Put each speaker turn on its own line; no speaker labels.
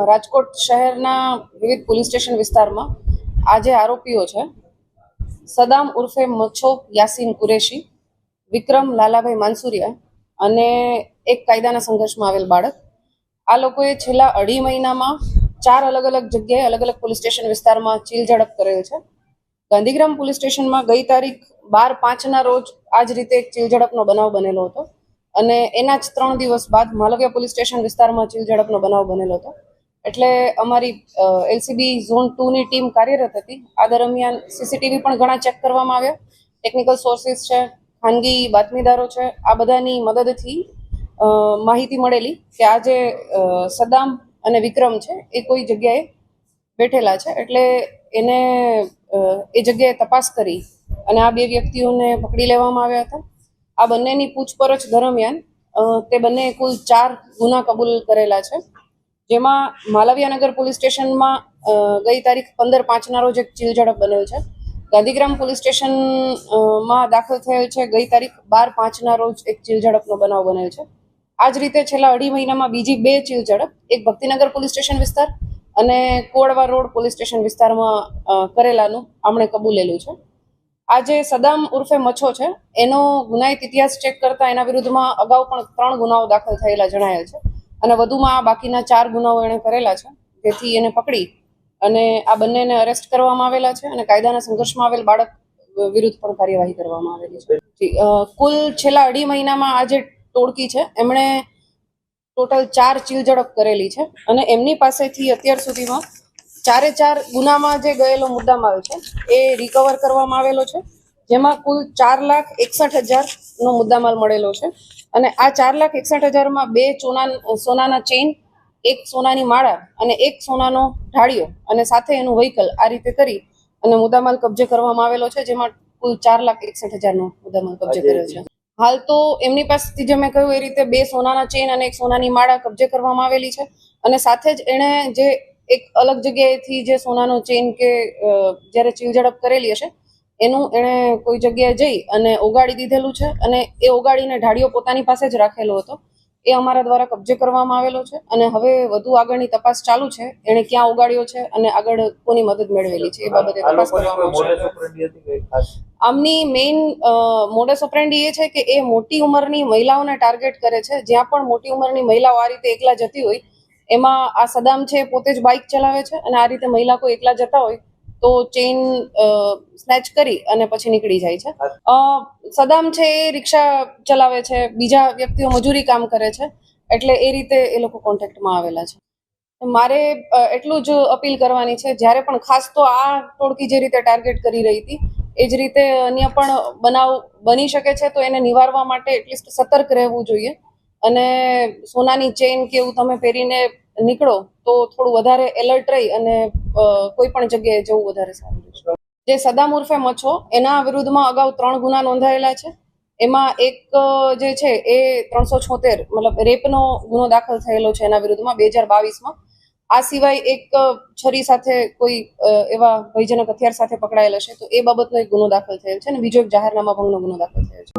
રાજકોટ શહેરના વિવિધ police station વિસ્તારમાં આજે આરોપીઓ છે સદામ ઉર્ફે મચ્છો યાસીન કુરેશી, વિક્રમ લાલાભાઈ માનસુરિયા અને એક કાયદાના સંઘર્ષમાં આવેલ બાળક. આ લોકોએ છેલ્લા 2.5 મહિનામાં 4 અલગ અલગ જગ્યાએ અલગ અલગ પોલીસ સ્ટેશન વિસ્તારમાં ચીલ ઝડપ કરેલ છે. ગાંધીગ્રામ પોલીસ સ્ટેશનમાં ગઈ તારીખ 12/5ના રોજ આ જ રીતે એક ચીલ ઝડપનો બનાવ બનેલો હતો અને એના જ 3 દિવસ બાદ માલવિયા પોલીસ સ્ટેશન વિસ્તારમાં ચીલ ઝડપનો બનાવ બનેલો હતો. એટલે અમારી એલસીબી ઝોન 2 ની ટીમ કાર્યરત હતી. આ દરમિયાન સીસીટીવી પણ ઘણા ચેક કરવામાં આવ્યા. ટેકનિકલ સોર્સિસ છે, ખાનગી બાતમીદારો છે, આ બધાની મદદથી માહિતી મળેલી કે આ જે સદામ અને વિક્રમ છે એ કોઈ જગ્યાએ બેઠેલા છે. એટલે એને એ જગ્યાએ તપાસ કરી અને આ 2 વ્યક્તિઓને પકડી લેવામાં આવ્યા હતા. આ બંનેની પૂછપરછ દરમિયાન તે બંને કુલ 4 ગુના કબૂલ કરેલા છે, જેમાં માલવિયાનગર પોલીસ સ્ટેશનમાં ગઈ તારીખ 15/5ના રોજ એક ચીલ ઝડપ બનેલ છે. ગાંધીગ્રામ પોલીસ સ્ટેશનમાં દાખલ થયેલ છે ગઈ તારીખ 12/5ના રોજ એક ચીલ ઝડપનો બનાવ બનેલ છે. આ જ રીતે છેલ્લા 2.5 મહિનામાં બીજી 2 ચીલ ઝડપ, એક ભક્તિનગર પોલીસ સ્ટેશન વિસ્તાર અને કોડવા રોડ પોલીસ સ્ટેશન વિસ્તારમાં કરેલાનું આમણે કબૂલેલું છે. આ જે સદામ ઉર્ફે મચ્છો છે એનો ગુનાહિત ઇતિહાસ ચેક કરતા એના વિરુદ્ધમાં અગાઉ પણ 3 ગુનાઓ દાખલ થયેલા જણાયેલ છે અને વધુમાં આ બાકીના 4 ગુનાઓ એણે કરેલા છે, જેથી એને પકડી અને આ બંનેને અરેસ્ટ કરવામાં આવેલા છે અને કાયદાના સંઘર્ષમાં આવેલ બાળક વિરુદ્ધ પણ કાર્યવાહી કરવામાં આવેલી છે. કુલ છેલ્લા 2.5 મહિનામાં આ જે ટોળકી છે એમણે ટોટલ 4 ચીલ ઝડપ કરેલી છે અને એમની પાસેથી અત્યાર સુધીમાં 4 ગુનામાં જે ગયેલો મુદ્દામાલ છે એ રિકવર કરવામાં આવેલો છે, જેમાં કુલ 4,61,000નો મુદ્દામાલ મળેલો છે. અને આ 4,61,000માં 2 સોનાના ચેઇન, 1 સોનાની માળા અને 1 સોનાનો ઢાળિયો અને સાથે એનું વ્હીકલ આ રીતે કરી અને મુદ્દામાલ કબજે કરવામાં આવેલો છે, જેમાં કુલ 4,61,000નો મુદ્દામાલ કબજે કર્યો છે. હાલ તો એમની પાસેથી જે મેં કહ્યું એ રીતે 2 સોનાના ચેઇન અને 1 સોનાની માળા કબજે કરવામાં આવેલી છે અને સાથે જ એણે જે એક અલગ જગ્યાએથી જે સોનાનો ચેઇન કે જ્યારે ચીલ ઝડપ કરેલી હશે એનું એણે કોઈ જગ્યાએ જઈ અને ઓગાળી દીધેલું છે અને એ ઓગાળીને ઢાળિયો પોતાની પાસે જ રાખેલો હતો. એ અમારા દ્વારા કબજે કરવામાં આવેલો છે અને હવે વધુ આગળની તપાસ ચાલુ છે. એણે ક્યાં ઓગાળ્યો છે અને આગળ કોની મદદ મેળવેલી છે એ બાબતે તપાસ કરવામાં આવશે. આમની મેઇન મોડસ ઓપરેન્ડી એ છે કે એ મોટી ઉંમરની મહિલાઓને ટાર્ગેટ કરે છે. જ્યાં પણ મોટી ઉંમરની મહિલાઓ આ રીતે એકલા જતી હોય એમાં આ સદામ છે પોતે જ બાઇક ચલાવે છે અને આ રીતે મહિલા કોઈ એકલા જતા હોય તો ચેઇન સ્નેચ કરી અને પછી નીકળી જાય છે. સદામ છે એ રિક્ષા ચલાવે છે, બીજા વ્યક્તિઓ મજૂરી કામ કરે છે, એટલે એ રીતે એ લોકો કોન્ટેક્ટમાં આવેલા છે. મારે એટલું જ અપીલ કરવાની છે, જ્યારે પણ ખાસ તો આ ટોળકી જે રીતે ટાર્ગેટ કરી રહી હતી એ જ રીતે અન્ય પણ બનાવ બની શકે છે, તો એને નિવારવા માટે એટલીસ્ટ સતર્ક રહેવું જોઈએ અને સોનાની ચેઇન કે એવું તમે પહેરીને નીકળો તો થોડું વધારે એલર્ટ રહી અને કોઈ પણ જગ્યાએ જવું વધારે સારું રહેશે. જે સદામ ઉર્ફે મચ્છો, એના વિરુદ્ધમાં અગાઉ 3 ગુના નોંધાયેલા છે. એમાં એક જે છે એ 376 મતલબ રેપનો ગુનો દાખલ થયેલો છે એના વિરુદ્ધમાં 2022માં. આ સિવાય એક છરી સાથે કોઈ એવા ભયજનક હથિયાર સાથે પકડાયેલ હશે તો એ બાબતનો એક ગુનો દાખલ થયેલ છે અને બીજો એક જાહેરનામા ભંગનો ગુનો દાખલ થયેલ છે.